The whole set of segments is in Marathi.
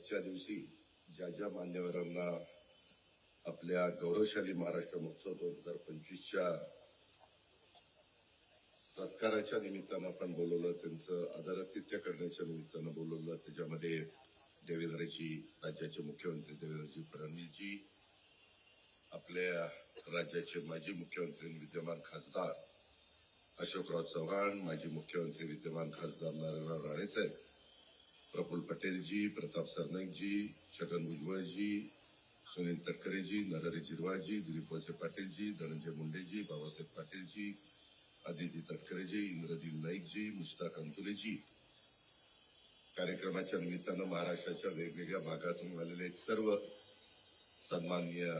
आजच्या दिवशी ज्या ज्या मान्यवरांना आपल्या गौरवशाली महाराष्ट्र महोत्सव 2025च्या सत्काराच्या निमित्तानं आपण बोलवलं, त्यांचं आदरातिथ्य करण्याच्या निमित्तानं बोलवलं. त्याच्यामध्ये देवेंद्रजी, राज्याचे मुख्यमंत्री देवेंद्रजी फडणवीसजी, आपल्या राज्याचे माजी मुख्यमंत्री विद्यमान खासदार अशोकराव चव्हाण, माजी मुख्यमंत्री विद्यमान खासदार नारायणराव राणेसाहेब, प्रफुल्ल पटेलजी, प्रताप सरनाईकजी, छगन भुजबळजी, सुनील तटकरेजी, नरहरी झिरवाळजी, दिलीप वळसे पाटीलजी, धनंजय मुंडेजी, बाबासाहेब पाटीलजी, आदिती तटकरेजी, इंद्रजीत नाईकजी, मुश्ताक अंतुलेजी, कार्यक्रमाच्या निमित्तानं महाराष्ट्राच्या वेगवेगळ्या भागातून आलेले सर्व सन्माननीय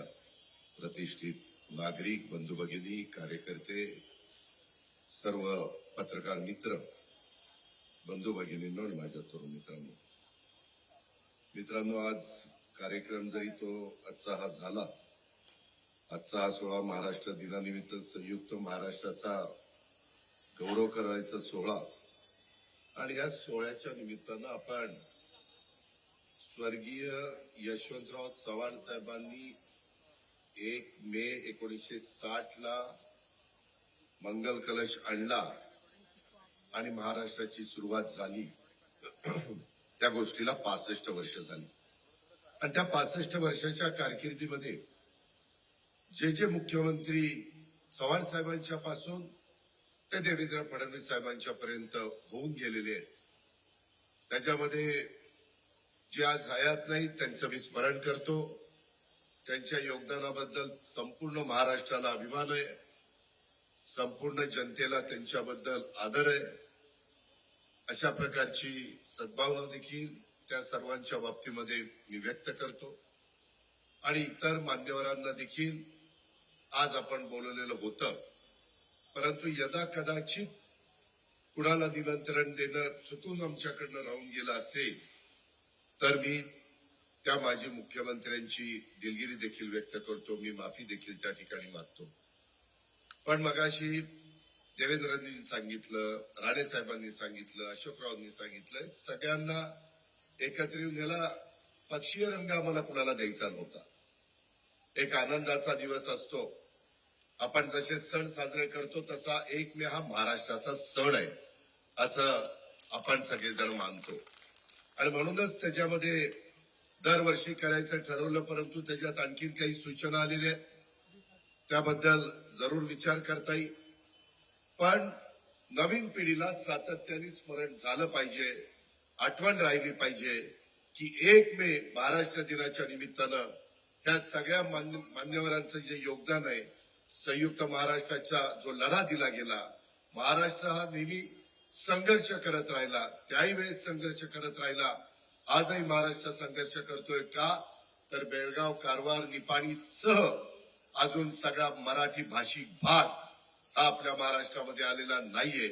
प्रतिष्ठित नागरिक, बंधू भगिनी, कार्यकर्ते, सर्व पत्रकार मित्र, बंधू भगिनींनो आणि माझ्या तरुण मित्रांनो, आज कार्यक्रम जरी तो आजचा हा झाला, आजचा हा 16 महाराष्ट्र दिनानिमित्त संयुक्त महाराष्ट्राचा गौरव करायचा सोहळा, आणि या सोहळ्याच्या निमित्तानं आपण स्वर्गीय यशवंतराव चव्हाण साहेबांनी 1 मे 1960 ला मंगल कलश आणला आणि महाराष्ट्राची सुरुवात झाली. त्या गोष्टीला 65 वर्ष झाली. आणि त्या 65 वर्षाच्या कारकिर्दीमध्ये जे मुख्यमंत्री चव्हाण साहेबांच्या पासून ते देवेंद्र फडणवीस साहेबांच्या पर्यंत होऊन गेलेले आहेत, त्याच्यामध्ये जे आज हयात नाही त्यांचं मी स्मरण करतो. त्यांच्या योगदानाबद्दल संपूर्ण महाराष्ट्राला अभिमान आहे, संपूर्ण जनतेला त्यांच्याबद्दल आदर आहे. अशा प्रकारची सद्भावना देखील त्या सर्वांच्या बाबतीमध्ये मी व्यक्त करतो. आणि इतर मान्यवरांना देखील आज आपण बोलवलेलं होतं, परंतु यदा कदाचित कुणाला निमंत्रण देणं चुकून आमच्याकडनं राहून गेलं असेल तर मी त्या माजी मुख्यमंत्र्यांची दिलगिरी देखील व्यक्त करतो, मी माफी देखील त्या ठिकाणी मागतो. पण मगाशी देवेंद्रांनी सांगितलं, राणे साहेबांनी सांगितलं, अशोकरावांनी सांगितलं, सगळ्यांना एकत्र येऊन याला पक्षीय रंग आम्हाला कुणाला द्यायचा नव्हता. एक आनंदाचा दिवस असतो. आपण जसे सण साजरे करतो तसा 1 मे हा महाराष्ट्राचा सण आहे असं आपण सगळेजण मानतो. आणि म्हणूनच त्याच्यामध्ये दरवर्षी करायचं ठरवलं, परंतु त्याच्यात आणखीन काही सूचना आलेल्या आहेत, त्याबद्दल जरूर विचार करता येईल. पण नवीन पिढीला सातत्याने स्मरण झालं पाहिजे, आठवण राहिली पाहिजे की 1 मे महाराष्ट्र दिनाच्या निमित्तानं ह्या सगळ्या मान्यवरांचं जे योगदान आहे, संयुक्त महाराष्ट्राचा जो लढा दिला गेला, महाराष्ट्र हा नेहमी संघर्ष करत राहिला, त्याही वेळेस संघर्ष करत राहिला. आजही महाराष्ट्र संघर्ष करतोय का, तर बेळगाव, कारवार, निपाणी सह अजून सगळा मराठी भाषिक भाग हा आपल्या महाराष्ट्रामध्ये आलेला नाहीये.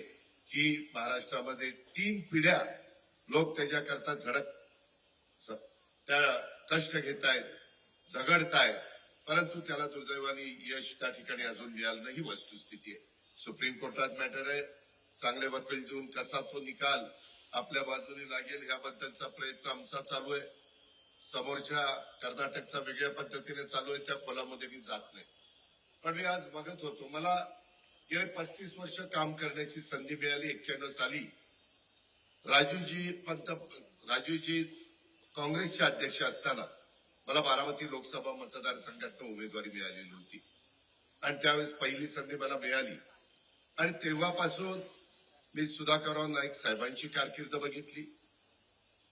ही महाराष्ट्रामध्ये 3 पिढ्या लोक त्याच्याकरता त्या कष्ट घेतायत, झगडतायत, परंतु त्याला दुर्दैवाने यश त्या ठिकाणी अजून मिळालं नाही. वस्तुस्थिती आहे. सुप्रीम कोर्टात मॅटर आहे. चांगले वकील देऊन कसा तो निकाल आपल्या बाजूने लागेल याबद्दलचा प्रयत्न आमचा चालू आहे. समोरच्या कर्नाटकचा वेगळ्या पद्धतीने चालू आहे, त्या खोलामध्ये मी जात नाही. पण मी आज बघत होतो, मला गेले 35 वर्ष काम करण्याची संधी मिळाली. 91 साली राजूजी काँग्रेसचे अध्यक्ष असताना मला बारामती लोकसभा मतदारसंघात उमेदवारी मिळालेली होती आणि त्यावेळेस पहिली संधी मला मिळाली. आणि तेव्हापासून मी सुधाकरराव नाईक साहेबांची कारकीर्द बघितली.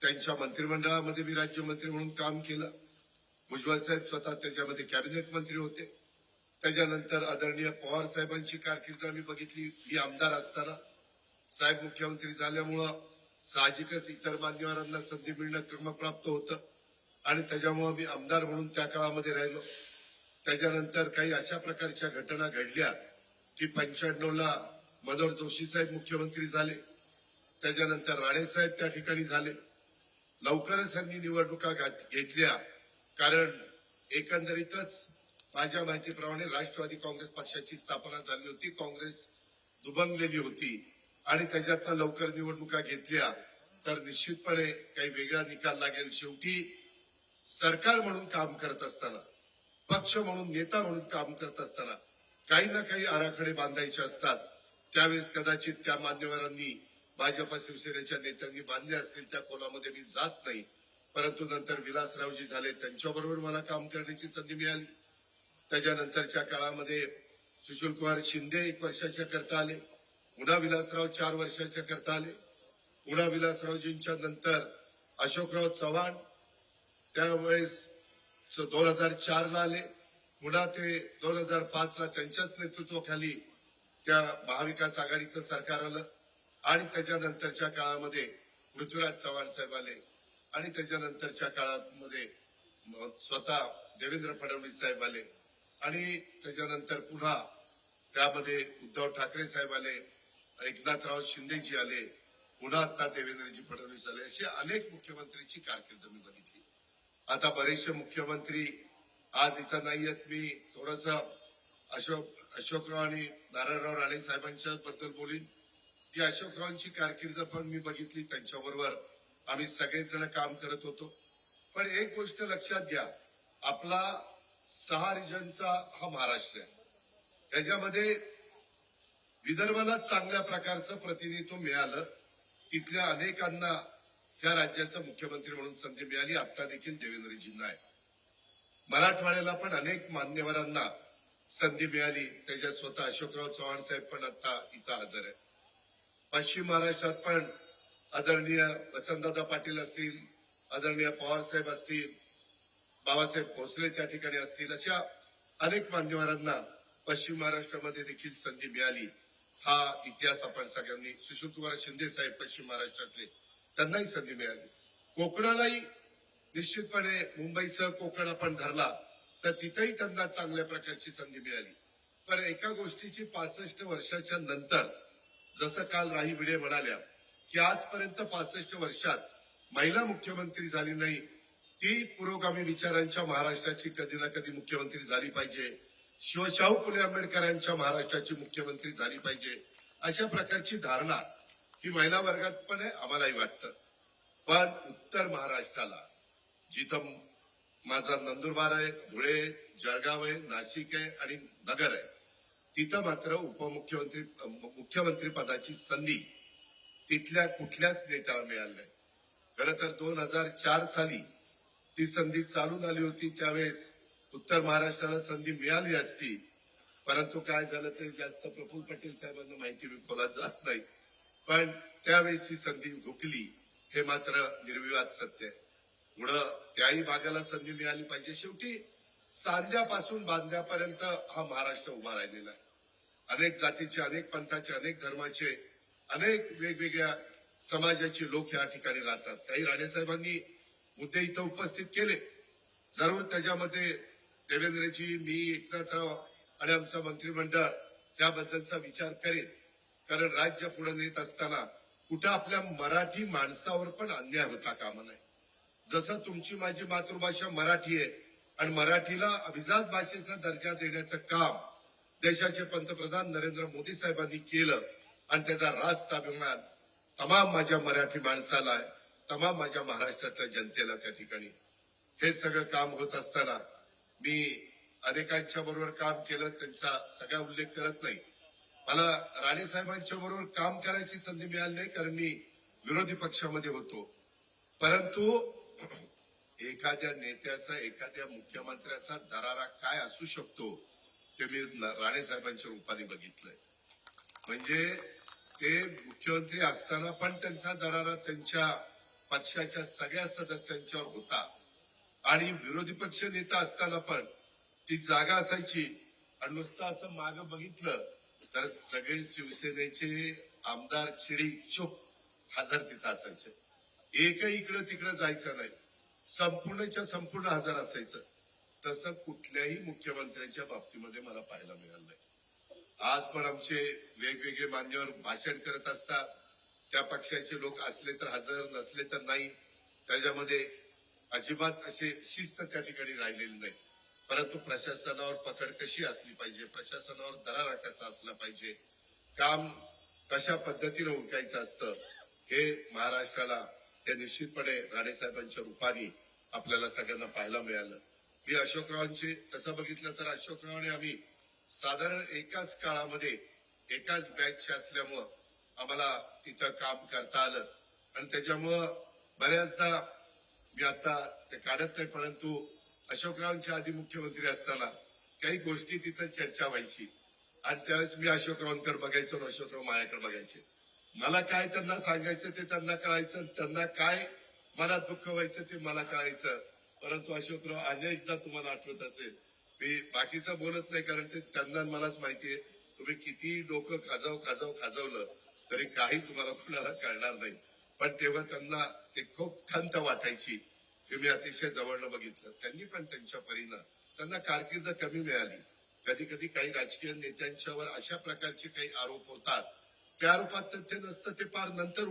त्यांच्या मंत्रिमंडळामध्ये मी राज्यमंत्री म्हणून काम केलं. भुजबळ साहेब स्वतः त्याच्यामध्ये कॅबिनेट मंत्री होते. त्याच्यानंतर आदरणीय पवार साहेबांची कारकीर्द मी बघितली. मी आमदार असताना साहेब मुख्यमंत्री झाल्यामुळं साहजिकच इतर मान्यवरांना संधी मिळणं क्रमप्राप्त होतं आणि त्याच्यामुळे मी आमदार म्हणून त्या काळामध्ये राहिलो. त्याच्यानंतर काही अशा प्रकारच्या घटना घडल्या की 95 ला मनोहर जोशी साहेब मुख्यमंत्री झाले. त्याच्यानंतर राणे साहेब त्या ठिकाणी झाले. लवकरच त्यांनी निवडणुका घेतल्या, कारण एकंदरीतच माझ्या माहितीप्रमाणे राष्ट्रवादी काँग्रेस पक्षाची स्थापना झाली होती, काँग्रेस दुभंगलेली होती आणि त्याच्यातनं लवकर निवडणुका घेतल्या तर निश्चितपणे काही वेगळा निकाल लागेल. शेवटी सरकार म्हणून काम करत असताना, पक्ष म्हणून, नेता म्हणून काम करत असताना काही ना काही आराखडे बांधायचे असतात. त्यावेळेस कदाचित त्या मान्यवरांनी, भाजपा शिवसेनेच्या नेत्यांनी बांधले असतील. त्या कोलामध्ये मी जात नाही. परंतु नंतर विलासरावजी झाले, त्यांच्याबरोबर मला काम करण्याची संधी मिळाली. त्याच्यानंतरच्या काळामध्ये सुशीलकुमार शिंदे 1 वर्षाच्या करता आले, पुन्हा विलासराव 4 वर्षाच्या करता आले, पुन्हा विलासरावजींच्या नंतर अशोकराव चव्हाण त्यावेळेस 2004 ला आले, पुन्हा ते 2005 ला त्यांच्याच नेतृत्वाखाली त्या महाविकास आघाडीचं सरकार आलं. आणि त्याच्यानंतरच्या काळामध्ये पृथ्वीराज चव्हाण साहेब आले आणि त्याच्यानंतरच्या काळामध्ये स्वतः देवेंद्र फडणवीस साहेब आले आणि त्याच्यानंतर पुन्हा त्यामध्ये उद्धव ठाकरे साहेब आले, एकनाथराव शिंदेजी आले, पुन्हा आता देवेंद्रजी फडणवीस आले. अशी अनेक मुख्यमंत्र्यांची कारकीर्द मी बघितली. आता बरेचसे मुख्यमंत्री आज इथं नाहीयेत. मी थोडस अशोकराव आणि नारायणराव राणे साहेबांच्या बद्दल बोलीन की अशोकरावांची कारकीर्द पण मी बघितली. त्यांच्याबरोबर आम्ही सगळेच जण काम करत होतो. पण एक गोष्ट लक्षात घ्या, आपला 6 रिजनचा हा महाराष्ट्र आहे. त्याच्यामध्ये विदर्भाला चांगल्या प्रकारचं प्रतिनिधित्व मिळालं. तिथल्या अनेकांना या राज्याचं मुख्यमंत्री म्हणून संधी मिळाली. आता देखील देवेंद्रजींना आहे. मराठवाड्याला पण अनेक मान्यवरांना संधी मिळाली. त्याच्यात स्वतः अशोकराव चव्हाण साहेब पण आता इथं हजर आहेत. पश्चिम महाराष्ट्रात पण आदरणीय वसंतदादा पाटील असतील, आदरणीय पवार साहेब असतील, बाबासाहेब भोसले त्या ठिकाणी असतील, अशा अनेक मान्यवरांना पश्चिम महाराष्ट्रामध्ये देखील संधी मिळाली. हा इतिहास आपण सगळ्यांनी, सुशीलकुमार शिंदे साहेब पश्चिम महाराष्ट्रातले, त्यांनाही संधी मिळाली. कोकणालाही निश्चितपणे मुंबईसह कोकण आपण धरला तर तिथेही त्यांना चांगल्या प्रकारची संधी मिळाली. पण एका गोष्टीची 65 वर्षाच्या नंतर, जसं काल राही भिडे म्हणाल्या की आजपर्यंत 65 वर्षात महिला मुख्यमंत्री झाली नाही, ती पुरोगामी विचारांच्या महाराष्ट्राची कधी ना कधी मुख्यमंत्री झाली पाहिजे. शिवशाहू फुले आंबेडकरांच्या महाराष्ट्राची मुख्यमंत्री झाली पाहिजे, अशा प्रकारची धारणा ही महिला वर्गात पण आहे, आम्हालाही वाटतं. पण उत्तर महाराष्ट्राला, जिथं माझा नंदुरबार आहे, धुळे, जळगाव आहे, नाशिक आहे आणि नगर आहे, तिथं मात्र मुख्यमंत्री पदाची संधी तिथल्या कुठल्याच नेत्याला मिळाली नाही. खरं तर 2004 साली ती संधी चालून आली होती. त्यावेळेस उत्तर महाराष्ट्राला संधी मिळाली असती. परंतु काय झालं ते जास्त प्रफुल्ल पटेल साहेबांना माहिती, मी खोलात जात नाही. पण त्यावेळेची संधी हुकली, हे मात्र निर्विवाद सत्य आहे. पुढं त्याही भागाला संधी मिळाली पाहिजे. शेवटी सांध्यापासून बांध्यापर्यंत हा महाराष्ट्र उभा राहिलेला आहे. अनेक जातीचे, अनेक पंथाचे, अनेक धर्माचे, अनेक वेगवेगळ्या समाजाचे लोक या ठिकाणी राहतात. काही राणेसाहेबांनी मुद्दे इथं उपस्थित केले. जरूर त्याच्यामध्ये देवेंद्रजी, मी, एकनाथराव आणि आमचं मंत्रिमंडळ त्याबद्दलचा विचार करेल. कारण राज्य पुढे नेत असताना कुठं आपल्या मराठी माणसावर पण अन्याय होता कामा नये. जसं तुमची माझी मातृभाषा मराठी आहे आणि मराठीला अभिजात भाषेचा दर्जा देण्याचं काम देशाचे पंतप्रधान नरेंद्र मोदी साहेबांनी केलं आणि त्याचा रास्त अभिमान तमाम माझ्या मराठी माणसाला आहे, तमाम माझ्या महाराष्ट्रातल्या जनतेला त्या ठिकाणी. हे सगळं काम होत असताना मी अनेकांच्या बरोबर काम केलं, त्यांचा सगळा उल्लेख करत नाही. मला राणे साहेबांच्या बरोबर काम करायची संधी मिळाली नाही, कारण मी विरोधी पक्षामध्ये होतो. परंतु एखाद्या नेत्याचा, एखाद्या मुख्यमंत्र्याचा दरारा काय असू शकतो ते मी राणे साहेबांच्या रूपाने बघितलंय. म्हणजे ते मुख्यमंत्री असताना पण त्यांचा दरारा त्यांच्या पक्षाच्या सगळ्या सदस्यांच्यावर होता आणि विरोधी पक्ष नेता असताना पण ती जागा असायची. आणि नुसतं असं मागं बघितलं तर सगळे शिवसेनेचे आमदार चिडी चुप हजर तिथं असायचे. एकही इकडं तिकडं जायचं नाही, संपूर्णच्या संपूर्ण हजर असायचं. तसं कुठल्याही मुख्यमंत्र्यांच्या बाबतीमध्ये मला पाहायला मिळालं नाही. आज पण आमचे वेगवेगळे मान्यवर भाषण करत असतात. त्या पक्षाचे लोक असले तर हजर, नसले तर नाही. त्याच्यामध्ये अजिबात असे शिस्त त्या ठिकाणी राहिलेली नाही. परंतु प्रशासनावर पकड कशी असली पाहिजे, प्रशासनावर दरारा कसा असला पाहिजे, काम कशा पद्धतीने उरकायचं असतं, हे महाराष्ट्राला हे निश्चितपणे राणेसाहेबांच्या रूपाने आपल्याला सगळ्यांना पाहायला मिळालं. मी अशोकरावांचे तसं बघितलं तर अशोकरावांनी आम्ही साधारण एकाच काळामध्ये एकाच बॅचचे असल्यामुळं आम्हाला तिथं काम करता आलं आणि त्याच्यामुळं बऱ्याचदा मी आता ते काढत नाही, परंतु अशोकरावांच्या आधी मुख्यमंत्री असताना काही गोष्टी तिथं चर्चा व्हायची आणि त्यावेळेस मी अशोकरावांकडे बघायचो आणि अशोकराव माझ्याकडे बघायचे. मला काय त्यांना सांगायचं ते त्यांना कळायचं, त्यांना काय मनात दुःख व्हायचं ते मला कळायचं. परंतु अशोकराव अनेकदा तुम्हाला आठवत असेल मी बाकीचं बोलत नाही, कारण ते त्यांना मलाच माहितीये तुम्ही किती डोकं खाजवलं तरी काही तुम्हाला कुणाला कळणार नाही. पण तेव्हा त्यांना ते खूप खंत वाटायची. हे मी अतिशय जवळनं बघितलं. त्यांनी पण त्यांच्या परीनं त्यांना कारकीर्द कमी मिळाली. कधी कधी काही राजकीय नेत्यांच्यावर अशा प्रकारचे काही आरोप होतात, त्या आरोपात तथ्य नसतं, ते फार नंतर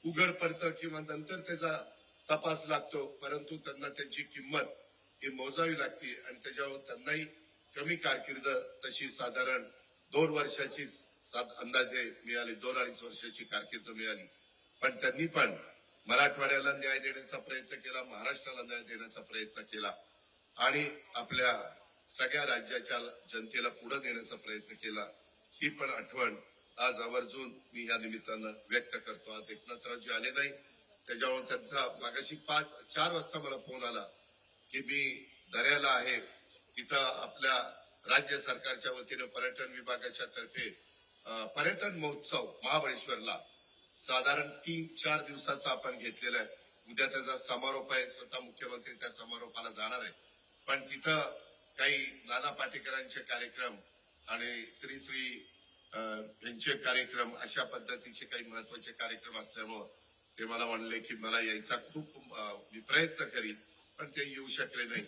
उघड पडतं किंवा नंतर त्याचा तपास लागतो. परंतु त्यांना त्यांची किंमत ही मोजावी लागते आणि त्याच्यावर त्यांनाही कमी कारकीर्द तशी साधारण 2 वर्षाचीच अंदाजे मिळाली, 2-2.5 वर्षाची कारकीर्द मिळाली. पण त्यांनी पण मराठवाड्याला न्याय देण्याचा प्रयत्न केला, महाराष्ट्राला न्याय देण्याचा प्रयत्न केला आणि आपल्या सगळ्या राज्याच्या जनतेला पुढे नेण्याचा प्रयत्न केला. ही पण आठवण आज आवर्जून मी या निमित्तानं व्यक्त करतो. आज एकनाथरावजी आले नाही, त्याच्यावर त्यांचा मागाशी 4 वाजता मला फोन आला की मी दर्याला आहे, तिथं आपल्या राज्य सरकारच्या वतीने पर्यटन विभागाच्या तर्फे पर्यटन महोत्सव महाबळेश्वरला साधारण 3-4 दिवसाचा आपण घेतलेला आहे. उद्या त्याचा समारोप आहे, स्वतः मुख्यमंत्री त्या समारोपाला जाणार आहे. पण तिथं काही नाना पाटेकरांचे कार्यक्रम आणि श्री यांचे कार्यक्रम अशा पद्धतीचे काही महत्वाचे कार्यक्रम असल्यामुळं ते मला म्हणले की मला यायचा खूप मी प्रयत्न करीन, पण ते येऊ शकले नाही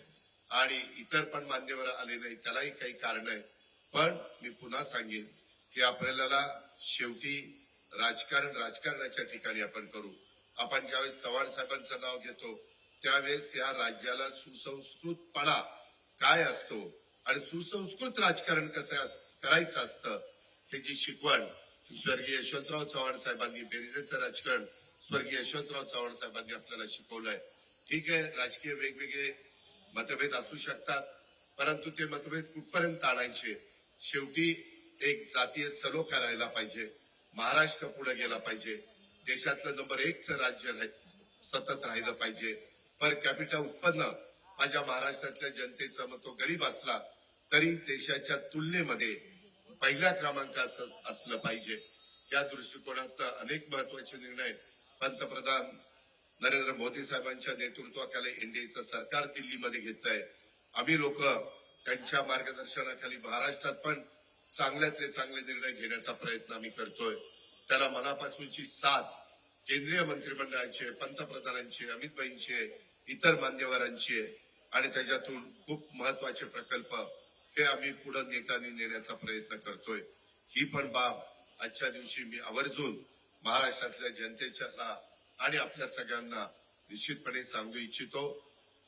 आणि इतर पण मान्यवर आले नाही. त्यालाही काही कारण आहे. पण मी पुन्हा सांगेन की आपल्याला शेवटी राजकारणाच्या ठिकाणी आपण करू. आपण ज्यावेळेस चव्हाण साहेबांचं नाव घेतो त्यावेळेस या राज्याला सुसंस्कृतपणा काय असतो आणि सुसंस्कृत राजकारण कसं करायचं असतं हे जी शिकवण स्वर्गीय यशवंतराव चव्हाण साहेबांनी, बेरिजेचं राजकारण स्वर्गीय यशवंतराव चव्हाण साहेबांनी आपल्याला शिकवलंय. ठीक आहे, राजकीय वेगवेगळे मतभेद असू शकतात, परंतु ते मतभेद कुठपर्यंत आणायचे. शेवटी एक जातीय सलोखा राहिला पाहिजे, महाराष्ट्र पुढे गेला पाहिजे, देशातलं नंबर 1चं राज्य सतत राहिलं पाहिजे. पर कॅपिटा उत्पन्न माझ्या महाराष्ट्रातल्या जनतेचं मग तो गरीब असला तरी देशाच्या तुलनेमध्ये पहिल्या क्रमांकाचं असलं पाहिजे. या दृष्टिकोनात अनेक महत्वाचे निर्णय पंतप्रधान नरेंद्र मोदी साहेबांच्या नेतृत्वाखाली एनडीएचं सरकार दिल्लीमध्ये घेत आहे. आम्ही लोक त्यांच्या मार्गदर्शनाखाली महाराष्ट्रात पण चांगल्यातले चांगले निर्णय घेण्याचा प्रयत्न आम्ही करतोय. त्याला मनापासूनची साथ केंद्रीय मंत्रिमंडळाची, पंतप्रधानांची, अमित भाईंची, इतर मान्यवरांची आहे आणि त्याच्यातून खूप महत्वाचे प्रकल्प हे आम्ही पुढे नेटाने नेण्याचा प्रयत्न करतोय. ही पण बाब आजच्या दिवशी मी आवर्जून महाराष्ट्रातल्या जनतेच्या आणि आपल्या सगळ्यांना निश्चितपणे सांगू इच्छितो.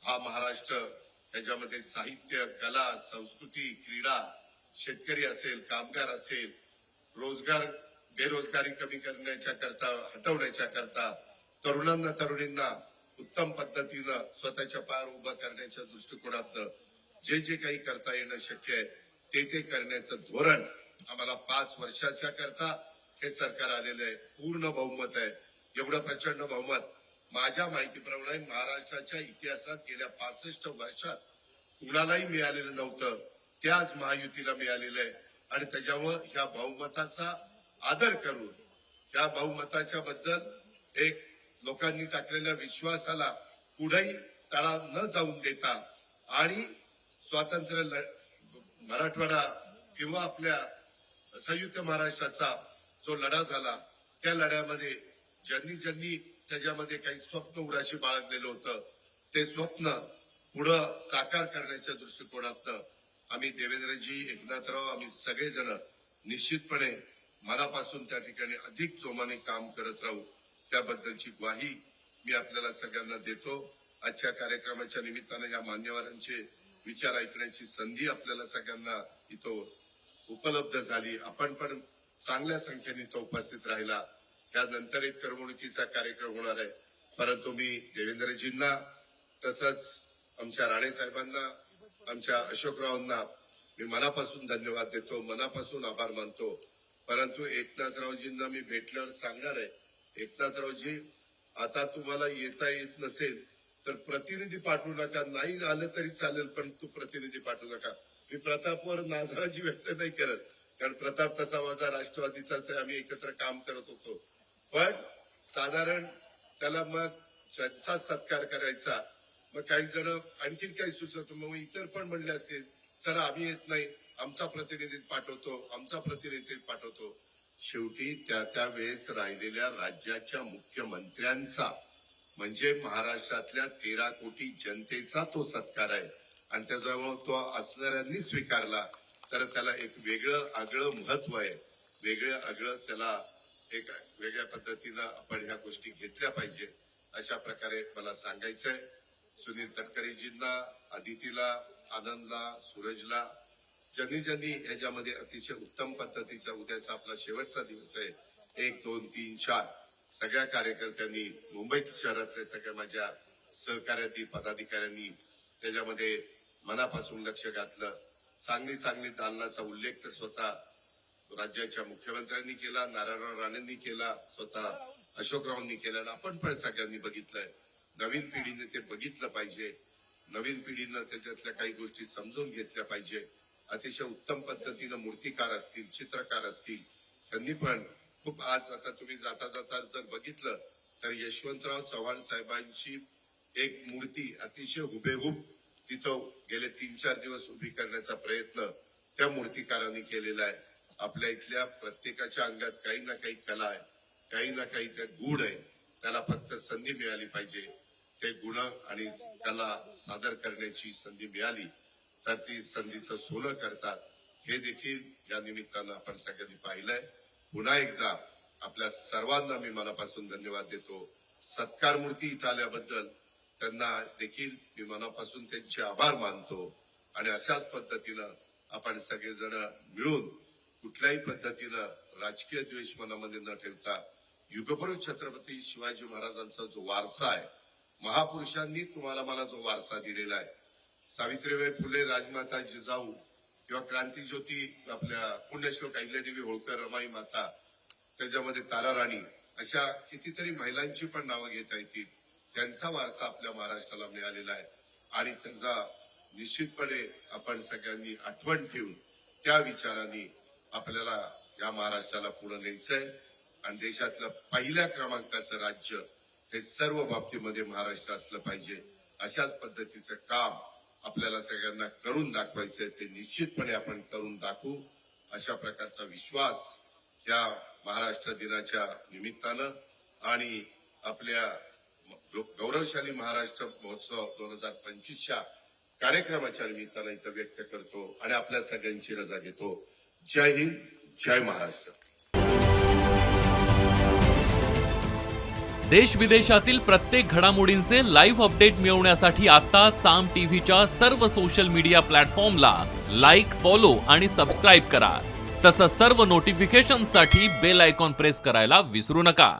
हा महाराष्ट्र त्याच्यामध्ये साहित्य, कला, संस्कृती, क्रीडा, शेतकरी असेल, कामगार असेल, रोजगार बेरोजगारी कमी करण्याच्या करता, हटवण्याच्या करता, तरुणींना उत्तम पद्धतीनं स्वतःच्या पायावर उभं करण्याच्या दृष्टिकोनातनं जे जे काही करता येणं शक्य आहे ते करण्याचं धोरण आम्हाला 5 वर्षाच्या करता हे सरकार आलेलं आहे. पूर्ण बहुमत आहे. एवढं प्रचंड बहुमत माझ्या माहितीप्रमाणे महाराष्ट्राच्या इतिहासात गेल्या 65 वर्षात कुणालाही मिळालेलं नव्हतं. ते आज महायुतीला मिळालेलं आहे आणि त्याच्यामुळे ह्या बहुमताचा आदर करून या बहुमताच्या बद्दल एक लोकांनी टाकलेल्या विश्वासाला पुढेही तडा न जाऊन देता आणि स्वातंत्र्य मराठवाडा किंवा आपल्या संयुक्त महाराष्ट्राचा जो लढा झाला त्या लढ्यामध्ये ज्यांनी त्याच्यामध्ये काही स्वप्न उराशी बाळगलेलं होतं ते स्वप्न पुढं साकार करण्याच्या दृष्टिकोनातनं आम्ही देवेंद्रजी, एकनाथराव, आम्ही सगळेजण निश्चितपणे मनापासून त्या ठिकाणी अधिक जोमाने काम करत राहू. त्याबद्दलची ग्वाही मी आपल्याला सगळ्यांना देतो. आजच्या कार्यक्रमाच्या निमित्तानं या मान्यवरांचे विचार ऐकण्याची संधी आपल्याला सगळ्यांना इथं उपलब्ध झाली. आपण पण चांगल्या संख्येने इथं उपस्थित राहिला त्यानंतर एक करमणुकीचा कार्यक्रम होणार आहे. परंतु मी देवेंद्रजींना तसंच आमच्या राणे साहेबांना, आमच्या अशोकरावांना मी मनापासून धन्यवाद देतो, मनापासून आभार मानतो. परंतु एकनाथरावजींना मी भेटल्यावर सांगणार आहे, एकनाथरावजी आता तुम्हाला येता येत नसेल तर प्रतिनिधी पाठवू नका, नाही आलं तरी चालेल पण तू प्रतिनिधी पाठवू नका. मी प्रतापवर नाराजी व्यक्त नाही करत, कारण प्रताप तसा माझा राष्ट्रवादीचाच आहे, आम्ही एकत्र काम करत होतो. पण साधारण त्याला मग त्यांचा सत्कार करायचा. मग काही जण आणखीन काही सुचवतो, मग इतर पण म्हणले असतील चला आम्ही येत नाही, आमचा प्रतिनिधी पाठवतो, आमचा प्रतिनिधी पाठवतो. शेवटी त्या वेळेस राहिलेल्या राज्याच्या मुख्यमंत्र्यांचा म्हणजे महाराष्ट्रातल्या 13 कोटी जनतेचा तो सत्कार आहे आणि त्याच्यामुळे तो असणाऱ्यांनी स्वीकारला तर त्याला एक वेगळं आगळं महत्व आहे, वेगळं आगळं त्याला एक वेगळ्या पद्धतीनं आपण ह्या गोष्टी घेतल्या पाहिजे अशा प्रकारे मला सांगायचंय. सुनील तटकरेजींना, आदितीला, आनंदला, सूरजला, ज्यांनी ह्याच्यामध्ये अतिशय उत्तम पद्धतीचा उद्याचा आपला शेवटचा दिवस आहे, 1, 2, 3, 4 सगळ्या कार्यकर्त्यांनी, मुंबई शहरातल्या सगळ्या माझ्या सहकार्यांनी, पदाधिकाऱ्यांनी त्याच्यामध्ये मनापासून लक्ष घातलं. चांगली दालनाचा उल्लेख तर स्वतः राज्याच्या मुख्यमंत्र्यांनी केला, नारायणराव राणेंनी केला, स्वतः अशोकरावांनी केला. आपण पण सगळ्यांनी बघितलंय. नवीन पिढीने ते बघितलं पाहिजे, नवीन पिढीनं त्याच्यातल्या काही गोष्टी समजून घेतल्या पाहिजे. अतिशय उत्तम पद्धतीनं मूर्तिकार असतील, चित्रकार असतील, त्यांनी पण खूप आज आता तुम्ही जाता जर बघितलं तर यशवंतराव चव्हाण साहेबांची एक मूर्ती अतिशय हुबेहूब तिथं गेले 3-4 दिवस उभी करण्याचा प्रयत्न त्या मूर्तिकारांनी केलेला आहे. आपल्या इथल्या प्रत्येकाच्या अंगात काही ना काही कला आहे, काही ना काही त्यात गुण आहे. त्याला फक्त संधी मिळाली पाहिजे. ते गुण आणि कला सादर करण्याची संधी मिळाली तर ती संधीचं सोनं करतात. हे देखील या निमित्तानं आपण सगळ्यांनी पाहिलंय. पुन्हा एकदा आपल्या सर्वांना मी मनापासून धन्यवाद देतो. सत्कार मूर्ती इथं आल्याबद्दल त्यांना देखील मी मनापासून त्यांचे आभार मानतो आणि अशाच पद्धतीनं आपण सगळेजण मिळून कुठल्याही पद्धतीनं राजकीय द्वेष मनामध्ये न ठेवता युगपुरुष छत्रपती शिवाजी महाराजांचा जो वारसा आहे, महापुरुषांनी तुम्हाला मला जो वारसा दिलेला आहे, सावित्रीबाई फुले, राजमाता जिजाऊ किंवा क्रांतीज्योती आपल्या पुण्यश्लोक अहिल्यादेवी होळकर, रमाई माता, त्याच्यामध्ये तारा राणी, अशा कितीतरी महिलांची पण नावं घेता येतील. त्यांचा वारसा आपल्या महाराष्ट्राला मिळालेला आहे आणि त्याचा निश्चितपणे आपण सगळ्यांनी आठवण ठेवून त्या विचारांनी आपल्याला या महाराष्ट्राला पुढे न्यायचंय आणि देशातलं पहिल्या क्रमांकाचं राज्य हे सर्व बाबतीमध्ये महाराष्ट्र असलं पाहिजे. अशाच पद्धतीचं काम आपल्याला सगळ्यांना करून दाखवायचंय. ते निश्चितपणे आपण करून दाखवू अशा प्रकारचा विश्वास या महाराष्ट्र दिनाच्या निमित्तानं आणि आपल्या गौरवशाली महाराष्ट्र महोत्सव 2025च्या कार्यक्रमाच्या निमित्तानं इथं व्यक्त करतो आणि आपल्या सगळ्यांची रजा घेतो. जय हिंद, जय महाराष्ट्र. देश विदेशातील प्रत्येक घडामोडींचे लाईव्ह अपडेट मिळवण्यासाठी आता साम टीव्हीच्या सर्व सोशल मीडिया प्लॅटफॉर्मला लाईक, फॉलो आणि सबस्क्राईब करा. तसंच सर्व नोटिफिकेशनसाठी बेल आयकॉन प्रेस करायला विसरू नका.